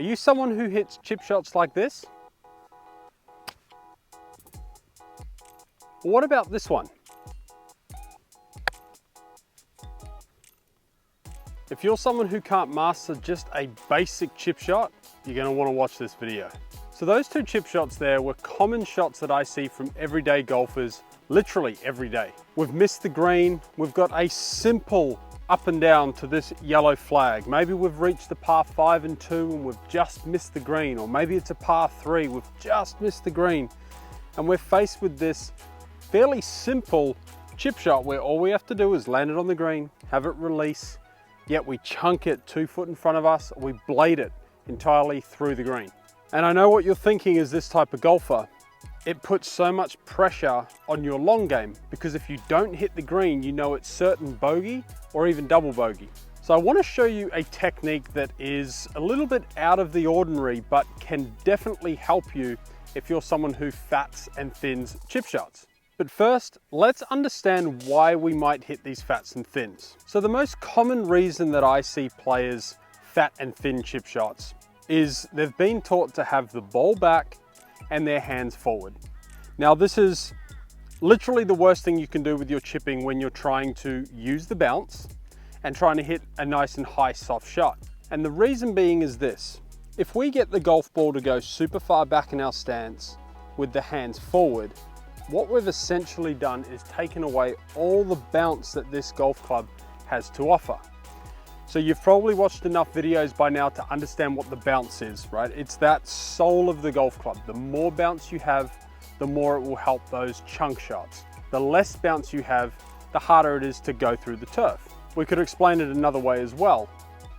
Are you someone who hits chip shots like this? Or what about this one? If you're someone who can't master just a basic chip shot, you're going to want to watch this video. So those two chip shots there were common shots that I see from everyday golfers, literally every day. We've missed the green, we've got a simple up and down to this yellow flag. Maybe we've reached the par 5 and 2 and we've just missed the green, or maybe it's a par 3, we've just missed the green. And we're faced with this fairly simple chip shot where all we have to do is land it on the green, have it release, yet we chunk it 2 foot in front of us, we blade it entirely through the green. And I know what you're thinking as this type of golfer. It puts so much pressure on your long game, because if you don't hit the green, you know it's certain bogey or even double bogey. So I want to show you a technique that is a little bit out of the ordinary, but can definitely help you if you're someone who fats and thins chip shots. But first, let's understand why we might hit these fats and thins. So the most common reason that I see players fat and thin chip shots is they've been taught to have the ball back and their hands forward. Now this is literally the worst thing you can do with your chipping when you're trying to use the bounce and trying to hit a nice and high soft shot. And the reason being is this: if we get the golf ball to go super far back in our stance with the hands forward, what we've essentially done is taken away all the bounce that this golf club has to offer. So you've probably watched enough videos by now to understand what the bounce is, right? It's that soul of the golf club. The more bounce you have, the more it will help those chunk shots. The less bounce you have, the harder it is to go through the turf. We could explain it another way as well.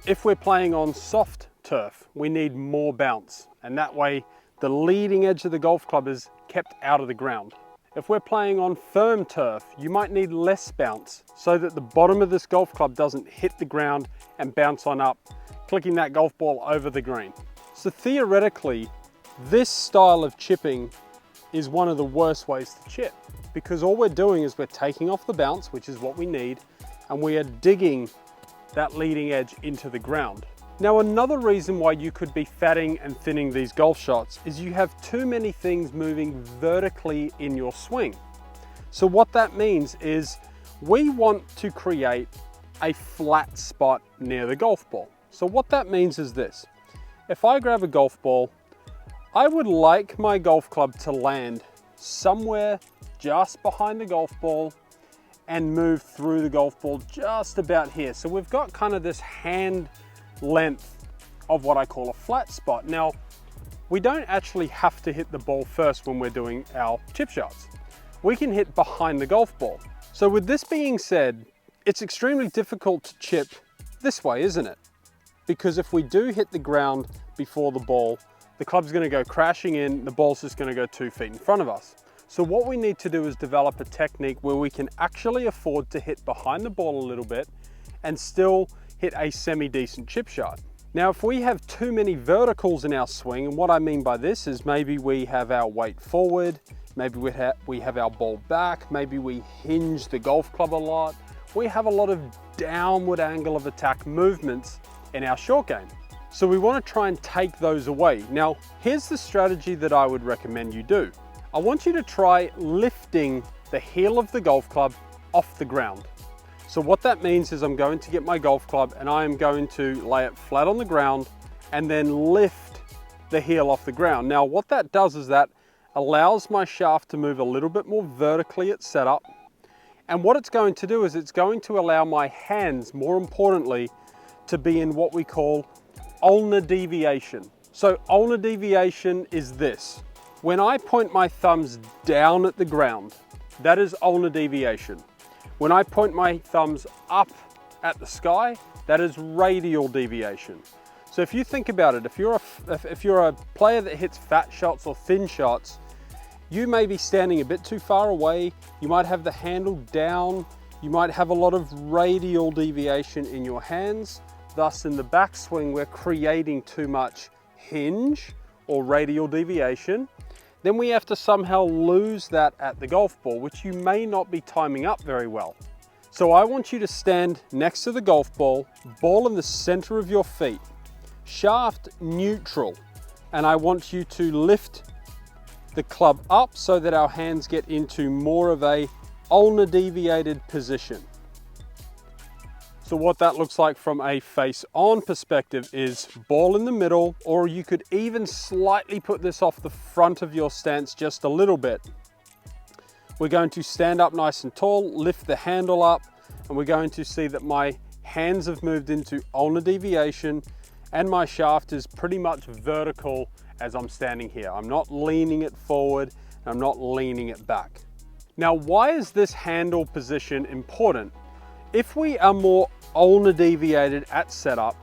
If we're playing on soft turf, we need more bounce, and that way the leading edge of the golf club is kept out of the ground. If we're playing on firm turf, you might need less bounce so that the bottom of this golf club doesn't hit the ground and bounce on up, clicking that golf ball over the green. So theoretically, this style of chipping is one of the worst ways to chip, because all we're doing is we're taking off the bounce, which is what we need, and we are digging that leading edge into the ground. Now, another reason why you could be fatting and thinning these golf shots is you have too many things moving vertically in your swing. So what that means is we want to create a flat spot near the golf ball. So what that means is this: if I grab a golf ball, I would like my golf club to land somewhere just behind the golf ball and move through the golf ball just about here. So we've got kind of this hand length of what I call a flat spot. Now, we don't actually have to hit the ball first when we're doing our chip shots. We can hit behind the golf ball. So with this being said, it's extremely difficult to chip this way, isn't it? Because if we do hit the ground before the ball, the club's going to go crashing in, the ball's just going to go 2 feet in front of us. So what we need to do is develop a technique where we can actually afford to hit behind the ball a little bit and still hit a semi-decent chip shot. Now, if we have too many verticals in our swing, and what I mean by this is maybe we have our weight forward, maybe we have our ball back, maybe we hinge the golf club a lot, we have a lot of downward angle of attack movements in our short game. So we want to try and take those away. Now, here's the strategy that I would recommend you do. I want you to try lifting the heel of the golf club off the ground. So what that means is I'm going to get my golf club and I am going to lay it flat on the ground and then lift the heel off the ground. Now what that does is that allows my shaft to move a little bit more vertically at setup. And what it's going to do is it's going to allow my hands, more importantly, to be in what we call ulnar deviation. So ulnar deviation is this: when I point my thumbs down at the ground, that is ulnar deviation. When I point my thumbs up at the sky, that is radial deviation. So if you think about it, if you're a player that hits fat shots or thin shots, you may be standing a bit too far away, you might have the handle down, you might have a lot of radial deviation in your hands. Thus, in the backswing, we're creating too much hinge or radial deviation. Then we have to somehow lose that at the golf ball, which you may not be timing up very well. So I want you to stand next to the golf ball in the center of your feet. shaft neutral, and I want you to lift the club up so that our hands get into more of a ulnar deviated position. So what that looks like from a face on perspective is ball in the middle, or you could even slightly put this off the front of your stance just a little bit. We're going to stand up nice and tall, lift the handle up, and we're going to see that my hands have moved into ulnar deviation and my shaft is pretty much vertical as I'm standing here. I'm not leaning it forward, I'm not leaning it back. Now, why is this handle position important? If we are more ulnar deviated at setup,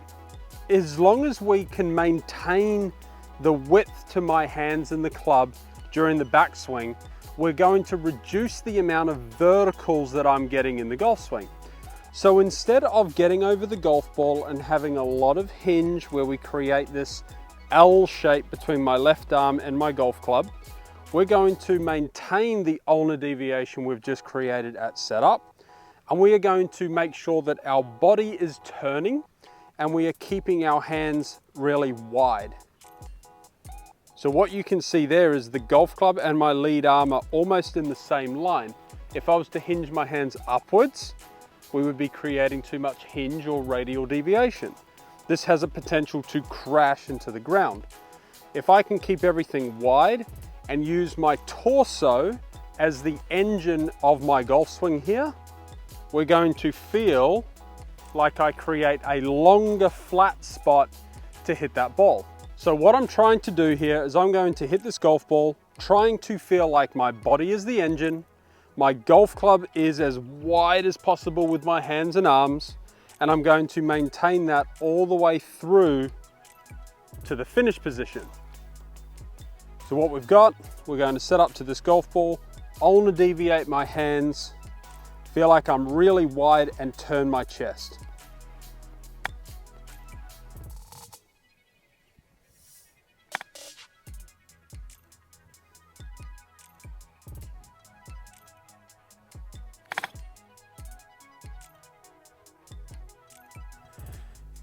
as long as we can maintain the width to my hands in the club during the backswing, we're going to reduce the amount of verticals that I'm getting in the golf swing. So instead of getting over the golf ball and having a lot of hinge where we create this L shape between my left arm and my golf club, we're going to maintain the ulnar deviation we've just created at setup, and we are going to make sure that our body is turning and we are keeping our hands really wide. So what you can see there is the golf club and my lead arm are almost in the same line. If I was to hinge my hands upwards, we would be creating too much hinge or radial deviation. This has a potential to crash into the ground. If I can keep everything wide and use my torso as the engine of my golf swing here, we're going to feel like I create a longer flat spot to hit that ball. So what I'm trying to do here is I'm going to hit this golf ball, trying to feel like my body is the engine, my golf club is as wide as possible with my hands and arms, and I'm going to maintain that all the way through to the finish position. So what we've got, we're going to set up to this golf ball, ulnar deviate my hands, feel like I'm really wide and turn my chest.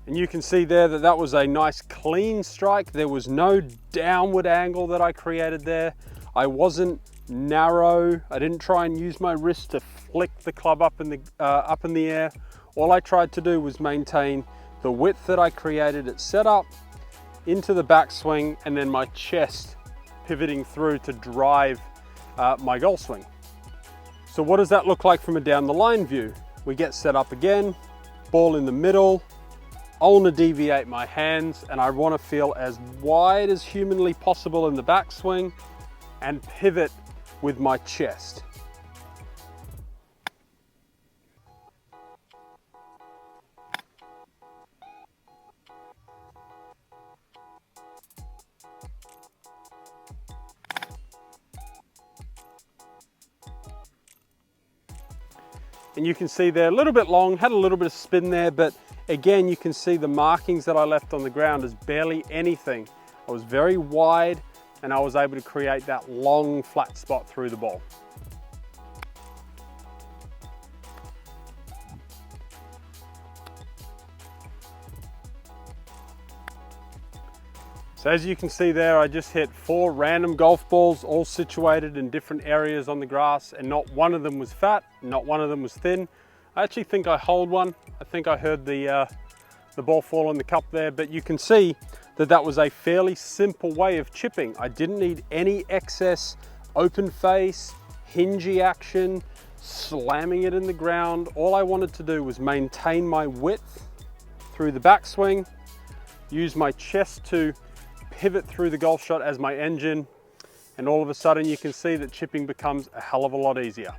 And you can see there that that was a nice clean strike. There was no downward angle that I created there. I wasn't narrow. I didn't try and use my wrist to flick the club up in the air. All I tried to do was maintain the width that I created at setup into the backswing, and then my chest pivoting through to drive my golf swing. So what does that look like from a down the line view? We get set up again, ball in the middle, ulnar deviate my hands, and I want to feel as wide as humanly possible in the backswing and pivot with my chest. And you can see they're a little bit long, had a little bit of spin there, but again, you can see the markings that I left on the ground is barely anything. I was very wide and I was able to create that long flat spot through the ball. So as you can see there, I just hit 4 random golf balls, all situated in different areas on the grass, and not one of them was fat, not one of them was thin. I actually think I holed one. I think I heard the ball fall in the cup there, but you can see that that was a fairly simple way of chipping. I didn't need any excess open face, hingy action, slamming it in the ground. All I wanted to do was maintain my width through the backswing, use my chest to pivot through the golf shot as my engine, and all of a sudden you can see that chipping becomes a hell of a lot easier.